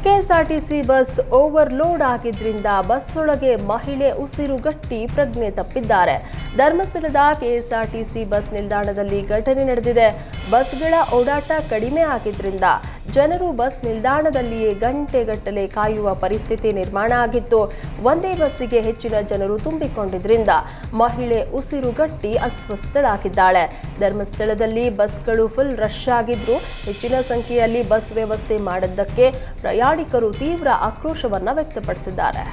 KSRTC bus overload ಆಗಿದ್ರಿಂದ bus ಒಳಗೆ ಮಹಿಳೆ ಉಸಿರುಗಟ್ಟಿ ಪ್ರಜ್ಞೆ ತಪ್ಪಿದ್ದಾರೆ. ಧರ್ಮಸ್ಥಳದ ಕೆಎಸ್ಆರ್ಟಿಸಿ ಬಸ್ ನಿಲ್ದಾಣದಲ್ಲಿ ಘಟನೆ ನಡೆದಿದೆ. ಬಸ್ಗಳ ಓಡಾಟ ಕಡಿಮೆ ಆಗಿದ್ರಿಂದ ಜನರು ಬಸ್ ನಿಲ್ದಾಣದಲ್ಲಿಯೇ ಗಂಟೆಗಟ್ಟಲೆ ಕಾಯುವ ಪರಿಸ್ಥಿತಿ ನಿರ್ಮಾಣ ಆಗಿತ್ತು. ಒಂದೇ ಬಸ್ಸಿಗೆ ಹೆಚ್ಚಿನ ಜನರು ತುಂಬಿಕೊಂಡಿದ್ರಿಂದ ಮಹಿಳೆ ಉಸಿರುಗಟ್ಟಿ ಅಸ್ವಸ್ಥಳಾಗಿದ್ದಾಳೆ. ಧರ್ಮಸ್ಥಳದಲ್ಲಿ ಬಸ್ಗಳು ಫುಲ್ ರಶ್ ಆಗಿದ್ರು. ಹೆಚ್ಚಿನ ಸಂಖ್ಯೆಯಲ್ಲಿ ಬಸ್ ವ್ಯವಸ್ಥೆ ಮಾಡಿದ್ದಕ್ಕೆ ಪ್ರಯಾಣಿಕರು ತೀವ್ರ ಆಕ್ರೋಶವನ್ನ ವ್ಯಕ್ತಪಡಿಸಿದ್ದಾರೆ.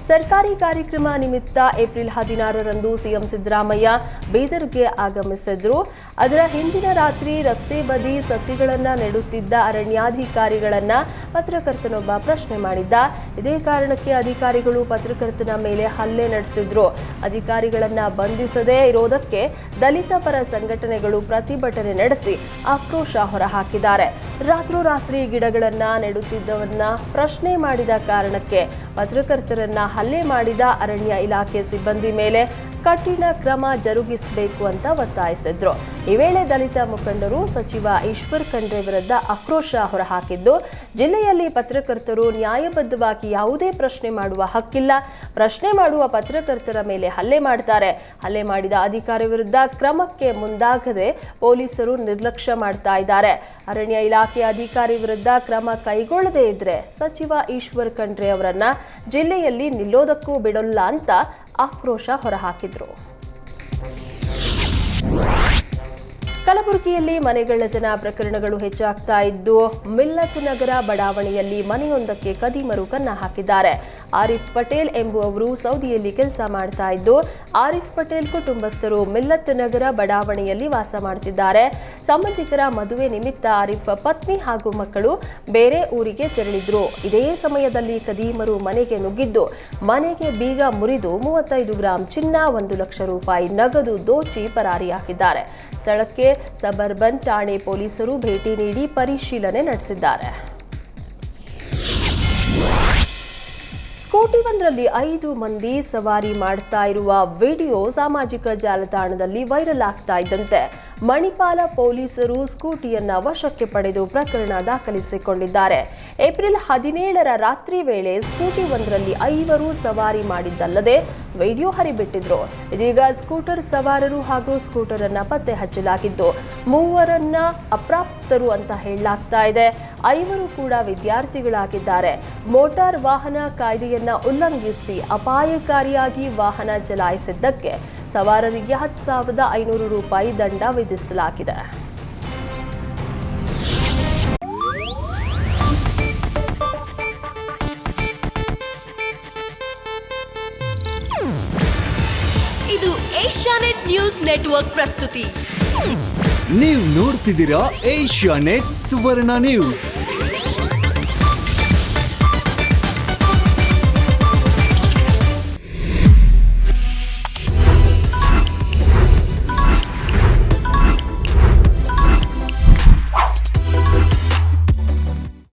ಸರ್ಕಾರಿ ಕಾರ್ಯಕ್ರಮ ನಿಮಿತ್ತ ಏಪ್ರಿಲ್ 16ರಂದು ಸಿಎಂ ಸಿದ್ದರಾಮಯ್ಯ ಬೀದರ್ಗೆ ಆಗಮಿಸಿದ್ರು. ಅದರ ಹಿಂದಿನ ರಾತ್ರಿ ರಸ್ತೆ ಬದಿ ಸಸಿಗಳನ್ನ ನೆಡುತ್ತಿದ್ದ ಅರಣ್ಯಾಧಿಕಾರಿಗಳನ್ನ ಪತ್ರಕರ್ತನೊಬ್ಬ ಪ್ರಶ್ನೆ ಮಾಡಿದ್ದ. ಇದೇ ಕಾರಣಕ್ಕೆ ಅಧಿಕಾರಿಗಳು ಪತ್ರಕರ್ತನ ಮೇಲೆ ಹಲ್ಲೆ ನಡೆಸಿದ್ರು. ಅಧಿಕಾರಿಗಳನ್ನ ಬಂಧಿಸದೇ ಇರೋದಕ್ಕೆ ದಲಿತ ಪರ ಸಂಘಟನೆಗಳು ಪ್ರತಿಭಟನೆ ನಡೆಸಿ ಆಕ್ರೋಶ ಹೊರಹಾಕಿದ್ದಾರೆ. ರಾತ್ರೋರಾತ್ರಿ ಗಿಡಗಳನ್ನ ನೆಡುತ್ತಿದ್ದವನ್ನ ಪ್ರಶ್ನೆ ಮಾಡಿದ ಕಾರಣಕ್ಕೆ ಪತ್ರಕರ್ತರನ್ನ ಹಲ್ಲೆ ಮಾಡಿದ ಅರಣ್ಯ ಇಲಾಖೆ ಸಿಬ್ಬಂದಿ ಮೇಲೆ ಕಠಿಣ ಕ್ರಮ ಜರುಗಿಸಬೇಕು ಅಂತ ಒತ್ತಾಯಿಸಿದ್ರು. ಈ ವೇಳೆ ದಲಿತ ಮುಖಂಡರು ಸಚಿವ ಈಶ್ವರ್ ಖಂಡ್ರೆ ವಿರುದ್ಧ ಆಕ್ರೋಶ ಹೊರಹಾಕಿದ್ದು, ಜಿಲ್ಲೆಯಲ್ಲಿ ಪತ್ರಕರ್ತರು ನ್ಯಾಯಬದ್ಧವಾಗಿ ಯಾವುದೇ ಪ್ರಶ್ನೆ ಮಾಡುವ ಹಕ್ಕಿಲ್ಲ. ಪ್ರಶ್ನೆ ಮಾಡುವ ಪತ್ರಕರ್ತರ ಮೇಲೆ ಹಲ್ಲೆ ಮಾಡ್ತಾರೆ. ಹಲ್ಲೆ ಮಾಡಿದ ಅಧಿಕಾರಿ ವಿರುದ್ಧ ಕ್ರಮಕ್ಕೆ ಮುಂದಾಗದೆ ಪೊಲೀಸರು ನಿರ್ಲಕ್ಷ್ಯ ಮಾಡ್ತಾ ಇದ್ದಾರೆ. ಅರಣ್ಯ ಇಲಾಖೆ ಅಧಿಕಾರಿ ವಿರುದ್ಧ ಕ್ರಮ ಕೈಗೊಳ್ಳದೇ ಇದ್ರೆ ಸಚಿವ ಈಶ್ವರ್ ಖಂಡ್ರೆ ಅವರನ್ನ ಜಿಲ್ಲೆಯಲ್ಲಿ ನಿಲ್ಲೋದಕ್ಕೂ ಬಿಡೋಲ್ಲ ಅಂತ ಆಕ್ರೋಶ ಹೊರಹಾಕಿದ್ರು. ಕಲಬುರಗಿಯಲ್ಲಿ ಮನೆಗಳ್ಳತನ ಪ್ರಕರಣಗಳು ಹೆಚ್ಚಾಗ್ತಾ ಇದ್ದು, ಮಿಲ್ಲತ್ ನಗರ ಬಡಾವಣೆಯಲ್ಲಿ ಮನೆಯೊಂದಕ್ಕೆ ಕದಿಮರು ಕನ್ನ ಹಾಕಿದ್ದಾರೆ. ಆರಿಫ್ ಪಟೇಲ್ ಎಂಬುವವರು ಸೌದಿಯಲ್ಲಿ ಕೆಲಸ ಮಾಡ್ತಾ ಇದ್ದು, ಆರಿಫ್ ಪಟೇಲ್ ಕುಟುಂಬಸ್ಥರು ಮಿಲ್ಲತ್ ನಗರ ಬಡಾವಣೆಯಲ್ಲಿ ವಾಸ ಮಾಡ್ತಿದ್ದಾರೆ. ಸಂಬಂಧಿಕರ ಮದುವೆ ನಿಮಿತ್ತ ಆರಿಫ್ ಪತ್ನಿ ಹಾಗೂ ಮಕ್ಕಳು ಬೇರೆ ಊರಿಗೆ ತೆರಳಿದ್ರು. ಇದೇ ಸಮಯದಲ್ಲಿ ಕದೀಮರು ಮನೆಗೆ ನುಗ್ಗಿದ್ದು, ಮನೆಗೆ ಬೀಗ ಮುರಿದು 35 ಗ್ರಾಂ ಚಿನ್ನ, 1 ಲಕ್ಷ ರೂಪಾಯಿ ನಗದು ದೋಚಿ ಪರಾರಿಯಾಗಿದ್ದಾರೆ. ಸ್ಥಳಕ್ಕೆ ಸಬರ್ಬನ್ ಠಾಣೆ ಪೊಲೀಸರು ಭೇಟಿ ನೀಡಿ ಪರಿಶೀಲನೆ ನಡೆಸಿದ್ದಾರೆ. ಸ್ಕೂಟಿ ಒಂದರಲ್ಲಿ 5 ಮಂದಿ ಸವಾರಿ ಮಾಡ್ತಾ ಇರುವ ವಿಡಿಯೋ ಸಾಮಾಜಿಕ ಜಾಲತಾಣದಲ್ಲಿ ವೈರಲ್ ಆಗ್ತಾ ಇದ್ದಂತೆ ಮಣಿಪಾಲ ಪೊಲೀಸರು ಸ್ಕೂಟಿಯನ್ನ ವಶಕ್ಕೆ ಪಡೆದು ಪ್ರಕರಣ ದಾಖಲಿಸಿಕೊಂಡಿದ್ದಾರೆ. ಏಪ್ರಿಲ್ 17ರ ರಾತ್ರಿ ವೇಳೆ ಸ್ಕೂಟಿ ಒಂದರಲ್ಲಿ 5 ಸವಾರಿ ಮಾಡಿದ್ದಲ್ಲದೆ ವಿಡಿಯೋ ಹರಿಬಿಟ್ಟಿದ್ರು. ಇದೀಗ ಸ್ಕೂಟರ್ ಸವಾರರು ಹಾಗೂ ಸ್ಕೂಟರ್ ಅನ್ನ ಪತ್ತೆ ಹಚ್ಚಲಾಗಿದ್ದು, 3 ಅಪ್ರಾಪ್ತರು ಅಂತ ಹೇಳಲಾಗ್ತಾ ಇದೆ. 5 ಕೂಡ ವಿದ್ಯಾರ್ಥಿಗಳಾಗಿದ್ದಾರೆ. ಮೋಟಾರ್ ವಾಹನ ಕಾಯ್ದೆಯನ್ನ ಉಲ್ಲಂಘಿಸಿ ಅಪಾಯಕಾರಿಯಾಗಿ ವಾಹನ ಚಲಾಯಿಸಿದ್ದಕ್ಕೆ ಸವಾರರಿಗೆ 10,500 ರೂಪಾಯಿ ದಂಡ ವಿಧಿಸಲಾಗಿದೆ. ಇದು ಏಷ್ಯಾನೆಟ್ ನ್ಯೂಸ್ ನೆಟ್ವರ್ಕ್ ಪ್ರಸ್ತುತಿ. ನೀವು ನೋಡ್ತಿದ್ದೀರಾ ಏಷ್ಯಾನೆಟ್ ಸುವರ್ಣ ನ್ಯೂಸ್.